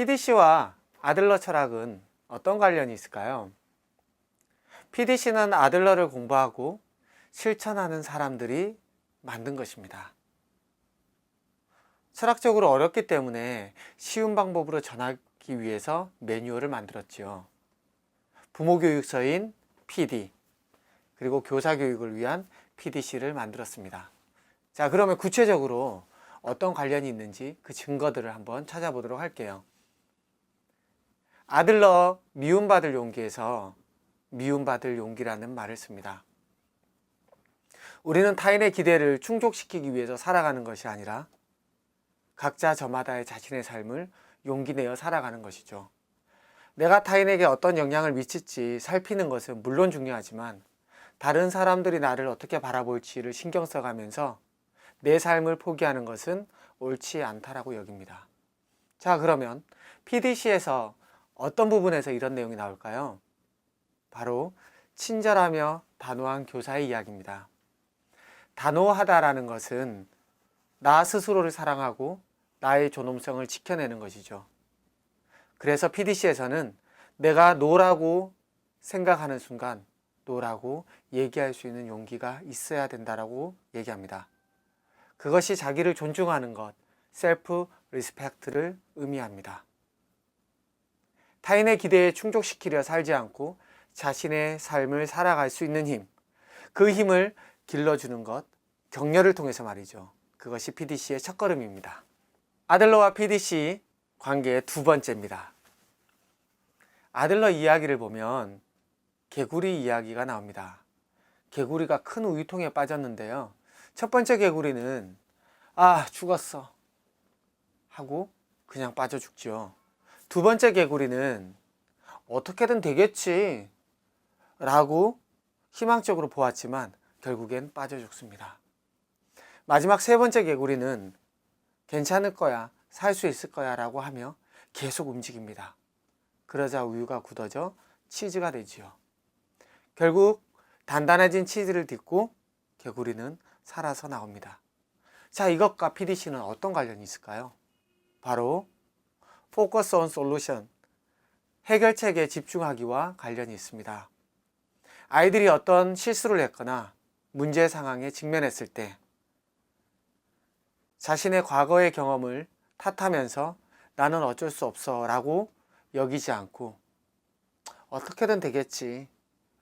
PDC와 아들러 철학은 어떤 관련이 있을까요? PDC는 아들러를 공부하고 실천하는 사람들이 만든 것입니다. 철학적으로 어렵기 때문에 쉬운 방법으로 전하기 위해서 매뉴얼을 만들었지요. 부모교육서인 PD, 그리고 교사교육을 위한 PDC를 만들었습니다. 자, 그러면 구체적으로 어떤 관련이 있는지 그 증거들을 한번 찾아보도록 할게요. 아들러 미움받을 용기에서 미움받을 용기라는 말을 씁니다. 우리는 타인의 기대를 충족시키기 위해서 살아가는 것이 아니라 각자 저마다의 자신의 삶을 용기 내어 살아가는 것이죠. 내가 타인에게 어떤 영향을 미칠지 살피는 것은 물론 중요하지만 다른 사람들이 나를 어떻게 바라볼지를 신경 써가면서 내 삶을 포기하는 것은 옳지 않다라고 여깁니다. 자, 그러면 PDC에서 어떤 부분에서 이런 내용이 나올까요? 바로 친절하며 단호한 교사의 이야기입니다. 단호하다라는 것은 나 스스로를 사랑하고 나의 존엄성을 지켜내는 것이죠. 그래서 PDC에서는 내가 노라고 생각하는 순간 노라고 얘기할 수 있는 용기가 있어야 된다라고 얘기합니다. 그것이 자기를 존중하는 것, 셀프 리스펙트를 의미합니다. 타인의 기대에 충족시키려 살지 않고 자신의 삶을 살아갈 수 있는 힘, 그 힘을 길러주는 것, 격려를 통해서 말이죠. 그것이 PDC의 첫걸음입니다. 아들러와 PDC 관계의 두 번째입니다. 아들러 이야기를 보면 개구리 이야기가 나옵니다. 개구리가 큰 우유통에 빠졌는데요. 첫 번째 개구리는 죽었어 하고 그냥 빠져 죽죠. 두 번째 개구리는 어떻게든 되겠지 라고 희망적으로 보았지만 결국엔 빠져 죽습니다. 마지막 세 번째 개구리는 괜찮을 거야, 살 수 있을 거야 라고 하며 계속 움직입니다. 그러자 우유가 굳어져 치즈가 되지요. 결국 단단해진 치즈를 딛고 개구리는 살아서 나옵니다. 자, 이것과 PDC는 어떤 관련이 있을까요? 바로 Focus on Solution, 해결책에 집중하기와 관련이 있습니다. 아이들이 어떤 실수를 했거나 문제 상황에 직면했을 때 자신의 과거의 경험을 탓하면서 나는 어쩔 수 없어 라고 여기지 않고 어떻게든 되겠지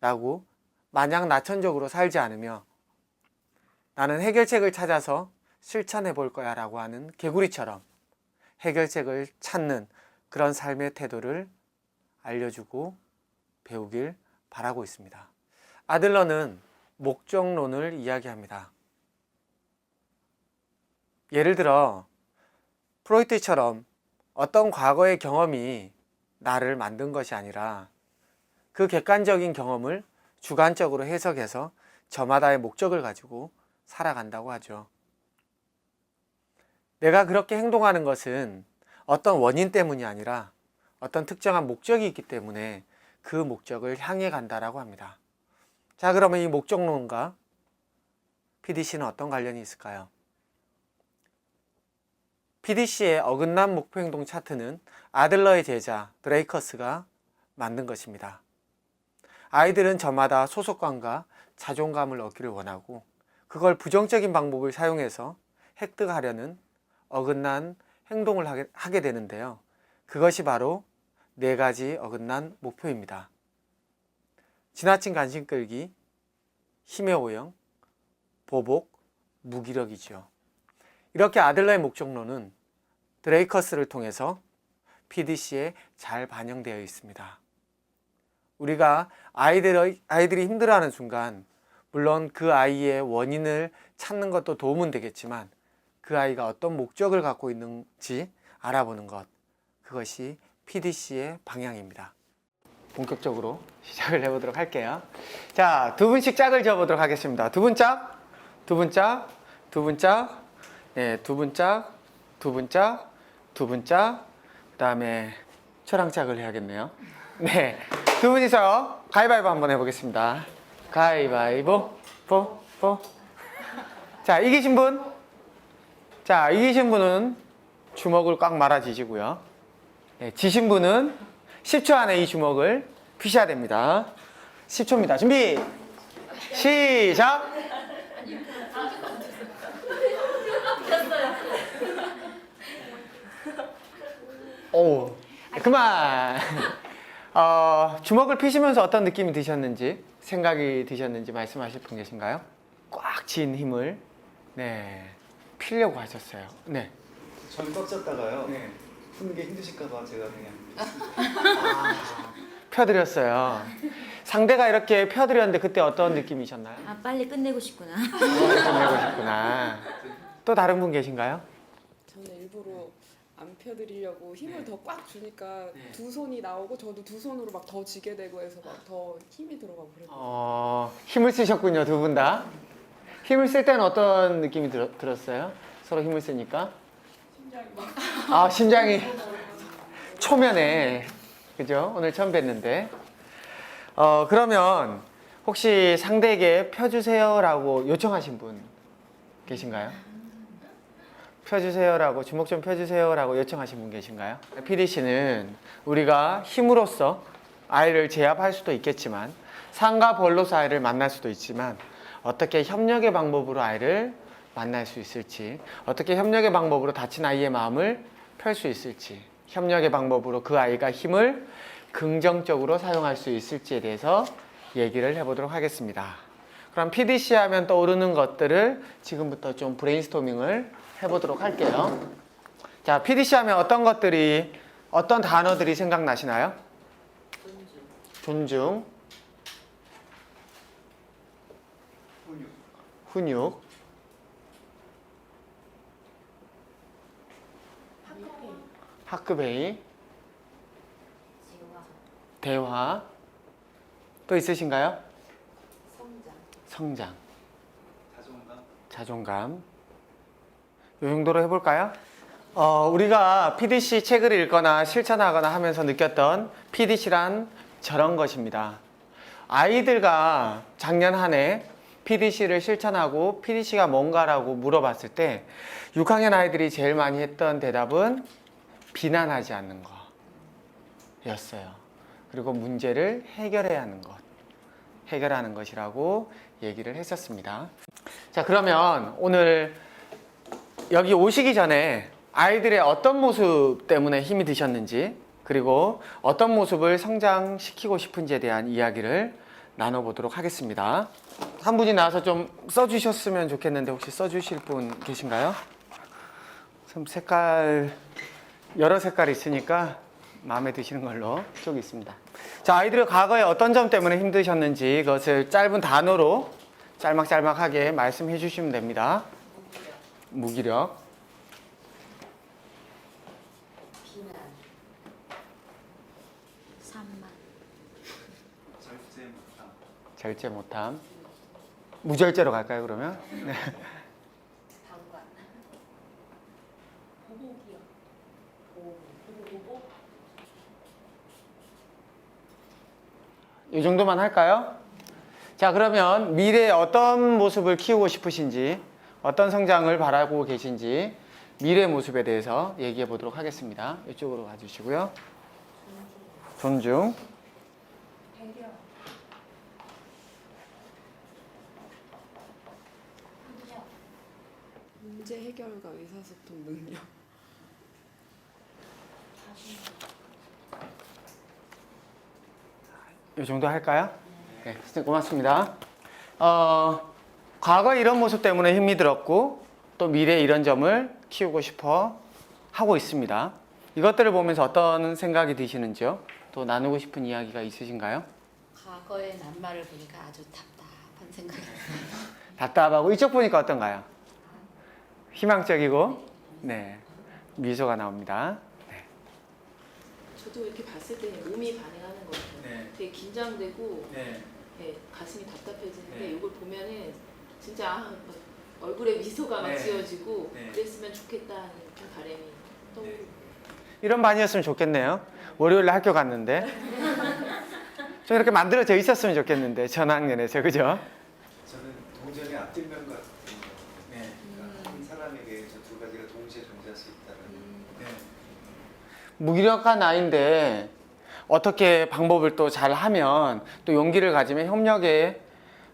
라고 마냥 나천적으로 살지 않으며 나는 해결책을 찾아서 실천해 볼 거야 라고 하는 개구리처럼 해결책을 찾는 그런 삶의 태도를 알려주고 배우길 바라고 있습니다. 아들러는 목적론을 이야기합니다. 예를 들어 프로이트처럼 어떤 과거의 경험이 나를 만든 것이 아니라 그 객관적인 경험을 주관적으로 해석해서 저마다의 목적을 가지고 살아간다고 하죠. 내가 그렇게 행동하는 것은 어떤 원인 때문이 아니라 어떤 특정한 목적이 있기 때문에 그 목적을 향해 간다라고 합니다. 자, 그러면 이 목적론과 PDC는 어떤 관련이 있을까요? PDC의 어긋난 목표행동 차트는 아들러의 제자 드레이커스가 만든 것입니다. 아이들은 저마다 소속감과 자존감을 얻기를 원하고 그걸 부정적인 방법을 사용해서 획득하려는 어긋난 행동을 하게 되는데요. 그것이 바로 4가지 어긋난 목표입니다. 지나친 관심 끌기, 힘의 오형, 보복, 무기력이죠. 이렇게 아들러의 목적론은 드레이커스를 통해서 PDC에 잘 반영되어 있습니다. 우리가 아이들이 힘들어하는 순간 물론 그 아이의 원인을 찾는 것도 도움은 되겠지만 그 아이가 어떤 목적을 갖고 있는지 알아보는 것, 그것이 PDC의 방향입니다. 본격적으로 시작을 해보도록 할게요. 자, 두 분씩 짝을 지어보도록 하겠습니다. 두 분 짝, 두 분 짝, 두 분 짝, 네, 두 분 짝, 두 분 짝, 두 분 짝, 그 다음에 저랑 짝을 해야겠네요. 네, 두 분이서 가위바위보 한번 해보겠습니다. 가위바위보, 보. 자, 이기신 분? 자, 이기신 분은 주먹을 꽉 말아주시고요. 네, 지신 분은 10초 안에 이 주먹을 펴셔야 됩니다. 10초입니다. 준비! 시작! 오, 그만! 주먹을 피시면서 어떤 느낌이 드셨는지, 생각이 드셨는지 말씀하실 분 계신가요? 꽉 쥔 힘을, 네, 피려고 하셨어요. 네. 저는 꽉 잡다가요. 네. 푸는 게 힘드실까봐 제가 그냥. 펴드렸어요. 상대가 이렇게 펴드렸는데 그때 어떤 느낌이셨나요? 아 빨리 끝내고 싶구나. 끝내고 싶구나. 또 다른 분 계신가요? 저는 일부러 안 펴드리려고 힘을 더 꽉 주니까 네. 두 손이 나오고 저도 두 손으로 막 더 쥐게 되고 해서 막 더 힘이 들어가고 그랬어요. 힘을 쓰셨군요, 두 분 다. 힘을 쓸 때는 어떤 느낌이 들었어요? 서로 힘을 쓰니까? 심장이 막 심장이 초면에, 그죠? 오늘 처음 뵀는데. 그러면 혹시 상대에게 펴주세요라고 요청하신 분 계신가요? 펴주세요라고, 주먹 좀 펴주세요라고 요청하신 분 계신가요? PDC는 우리가 힘으로써 아이를 제압할 수도 있겠지만, 상과 벌로서 아이를 만날 수도 있지만, 어떻게 협력의 방법으로 아이를 만날 수 있을지, 어떻게 협력의 방법으로 다친 아이의 마음을 펼 수 있을지, 협력의 방법으로 그 아이가 힘을 긍정적으로 사용할 수 있을지에 대해서 얘기를 해보도록 하겠습니다. 그럼 PDC 하면 떠오르는 것들을 지금부터 좀 브레인스토밍을 해보도록 할게요. 자, PDC 하면 어떤 단어들이 생각나시나요? 존중, 훈육, 학급회의, 대화, 또 있으신가요? 성장, 자존감. 이 정도로 해볼까요? 우리가 PDC 책을 읽거나 실천하거나 하면서 느꼈던 PDC란 저런 것입니다. 아이들과 작년 한 해 PDC를 실천하고 PDC가 뭔가라고 물어봤을 때 6학년 아이들이 제일 많이 했던 대답은 비난하지 않는 거였어요. 그리고 문제를 해결하는 것이라고 얘기를 했었습니다. 자, 그러면 오늘 여기 오시기 전에 아이들의 어떤 모습 때문에 힘이 드셨는지, 그리고 어떤 모습을 성장시키고 싶은지에 대한 이야기를 나눠보도록 하겠습니다. 한 분이 나와서 좀 써주셨으면 좋겠는데 혹시 써주실 분 계신가요? 좀 여러 색깔 있으니까 마음에 드시는 걸로 쭉 있습니다. 자, 아이들이 과거에 어떤 점 때문에 힘드셨는지 그것을 짧은 단어로 짤막짤막하게 말씀해 주시면 됩니다. 무기력, 비난, 산만, 절제 못함. 무절제로 갈까요, 그러면? 네. 방관, 보복이요. 보복. 이 정도만 할까요? 자, 그러면 미래에 어떤 모습을 키우고 싶으신지, 어떤 성장을 바라고 계신지 미래 모습에 대해서 얘기해 보도록 하겠습니다. 이쪽으로 가주시고요. 존중, 배려, 문제 해결과 의사소통 능력. 이 정도 할까요? 네, 선생님 고맙습니다. 과거에 이런 모습 때문에 힘이 들었고 또 미래에 이런 점을 키우고 싶어 하고 있습니다. 이것들을 보면서 어떤 생각이 드시는지요? 또 나누고 싶은 이야기가 있으신가요? 과거의 낱말을 보니까 아주 답답한 생각이 들어요. 답답하고 이쪽 보니까 어떤가요? 희망적이고 네, 미소가 나옵니다. 네. 저도 이렇게 봤을 때 몸이 반응하는 것 같아요. 네. 되게 긴장되고 네. 네, 가슴이 답답해지는데 네. 이걸 보면은 진짜 막 얼굴에 미소가 막 네. 지어지고 네. 그랬으면 좋겠다는 좀 바람이 떠오르고 이런 반이었으면 좋겠네요. 월요일에 학교 갔는데 좀 이렇게 만들어져 있었으면 좋겠는데 전학년에서 그죠? 저는 동전의 앞뒷면 같은 거. 네. 그러니까 한 사람에게 저 두 가지가 동시에 존재할 수 있다는. 네. 무기력한 아이인데 어떻게 방법을 또 잘 하면 또 용기를 가지면 협력의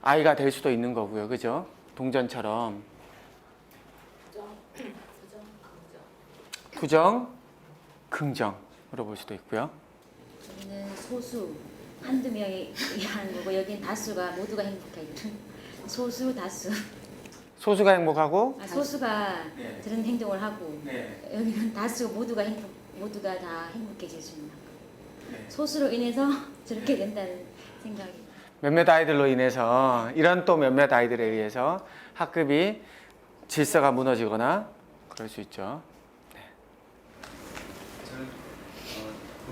아이가 될 수도 있는 거고요. 그죠? 동전처럼. 부정, 긍정으로 볼 수도 있고요. 여기는 소수 한두 명이 하는 거고 여기는 다수가 모두가 행복해. 소수 다수. 소수가 행복하고 소수가 네. 그런 행동을 하고 네. 여기는 다수 모두가 다 행복해질 수 있는 거. 네. 소수로 인해서 저렇게 된다는 생각이. 몇몇 아이들로 인해서 이런 또 몇몇 아이들에 의해서 학급이 질서가 무너지거나 그럴 수 있죠. 저는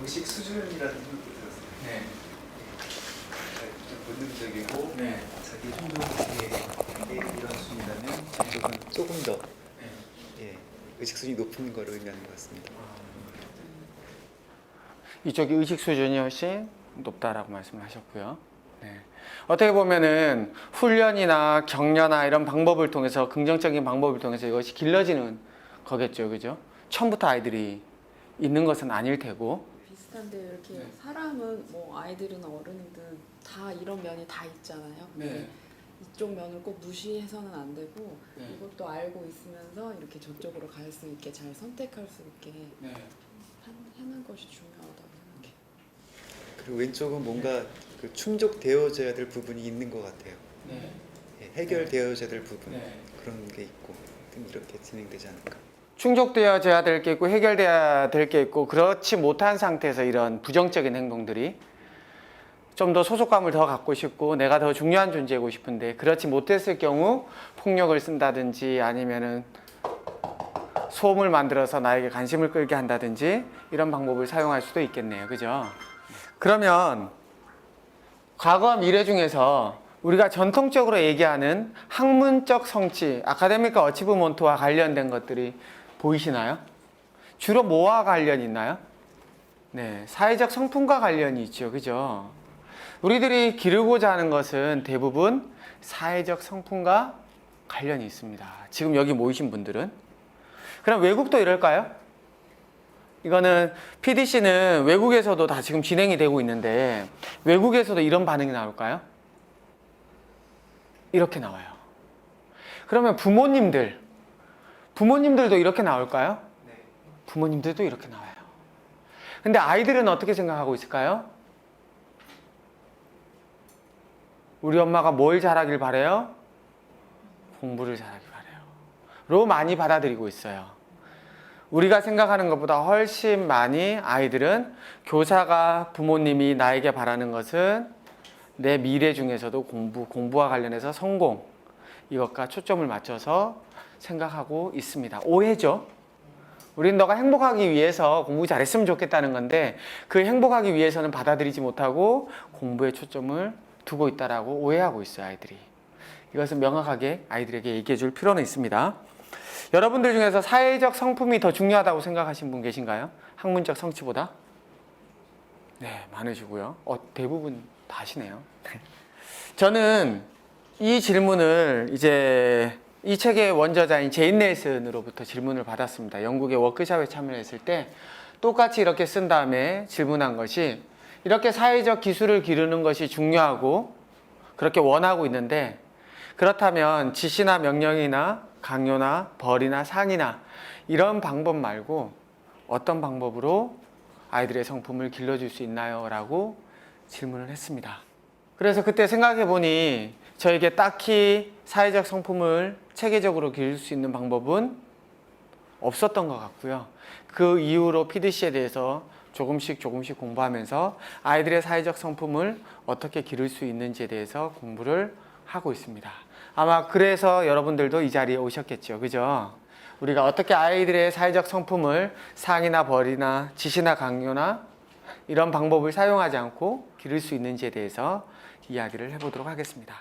의식 수준이라는 생각도 들었어요. 네. 좀 본능적이고 네. 자기 행동에 이런 수준이라면 저쪽은 조금 더 예, 의식 수준이 높은 걸 의미하는 것 같습니다. 이쪽이 의식 수준이 훨씬 높다라고 말씀을 하셨고요. 네. 어떻게 보면은 훈련이나 격려나 이런 방법을 통해서 긍정적인 방법을 통해서 이것이 길러지는 거겠죠, 그죠? 처음부터 아이들이 있는 것은 아닐 테고. 비슷한데 이렇게 네. 사람은 뭐 아이들은 어른이든 다 이런 면이 다 있잖아요. 네. 이쪽 면을 꼭 무시해서는 안 되고 네. 이것도 알고 있으면서 이렇게 저쪽으로 갈 수 있게 잘 선택할 수 있게 네. 하는 것이 중요하다고 생각해요. 그리고 왼쪽은 뭔가 그 충족되어져야 될 부분이 있는 것 같아요. 네. 예, 해결되어져야 될 부분 네. 그런 게 있고 이렇게 진행되지 않을까. 충족되어져야 될 게 있고 해결돼야 될 게 있고 그렇지 못한 상태에서 이런 부정적인 행동들이 좀 더 소속감을 더 갖고 싶고 내가 더 중요한 존재이고 싶은데 그렇지 못했을 경우 폭력을 쓴다든지 아니면은 소음을 만들어서 나에게 관심을 끌게 한다든지 이런 방법을 사용할 수도 있겠네요. 그죠? 그러면 과거와 미래 중에서 우리가 전통적으로 얘기하는 학문적 성취, 아카데믹 어치브먼트와 관련된 것들이 보이시나요? 주로 뭐와 관련이 있나요? 네, 사회적 성품과 관련이 있죠. 그죠? 우리들이 기르고자 하는 것은 대부분 사회적 성품과 관련이 있습니다. 지금 여기 모이신 분들은. 그럼 외국도 이럴까요? 이거는 PDC는 외국에서도 다 지금 진행이 되고 있는데 외국에서도 이런 반응이 나올까요? 이렇게 나와요. 그러면 부모님들도 이렇게 나올까요? 부모님들도 이렇게 나와요. 근데 아이들은 어떻게 생각하고 있을까요? 우리 엄마가 뭘 잘하길 바래요? 공부를 잘하길 바래요. 로 많이 받아들이고 있어요. 우리가 생각하는 것보다 훨씬 많이 아이들은 교사가 부모님이 나에게 바라는 것은 내 미래 중에서도 공부와 관련해서 성공 이것과 초점을 맞춰서 생각하고 있습니다. 오해죠. 우린 너가 행복하기 위해서 공부 잘했으면 좋겠다는 건데 그 행복하기 위해서는 받아들이지 못하고 공부에 초점을 두고 있다라고 오해하고 있어요, 아이들이. 이것은 명확하게 아이들에게 얘기해 줄 필요는 있습니다. 여러분들 중에서 사회적 성품이 더 중요하다고 생각하신 분 계신가요? 학문적 성취보다? 네, 많으시고요. 대부분 다 하시네요. 저는 이 질문을 이제 이 책의 원저자인 제인 넬슨으로부터 질문을 받았습니다. 영국의 워크숍에 참여했을 때 똑같이 이렇게 쓴 다음에 질문한 것이 이렇게 사회적 기술을 기르는 것이 중요하고 그렇게 원하고 있는데 그렇다면 지시나 명령이나 강요나 벌이나 상이나 이런 방법 말고 어떤 방법으로 아이들의 성품을 길러줄 수 있나요? 라고 질문을 했습니다. 그래서 그때 생각해 보니 저에게 딱히 사회적 성품을 체계적으로 기를 수 있는 방법은 없었던 것 같고요. 그 이후로 PDC에 대해서 조금씩 공부하면서 아이들의 사회적 성품을 어떻게 기를 수 있는지에 대해서 공부를 하고 있습니다. 아마 그래서 여러분들도 이 자리에 오셨겠죠. 그죠? 우리가 어떻게 아이들의 사회적 성품을 상이나 벌이나 지시나 강요나 이런 방법을 사용하지 않고 기를 수 있는지에 대해서 이야기를 해보도록 하겠습니다.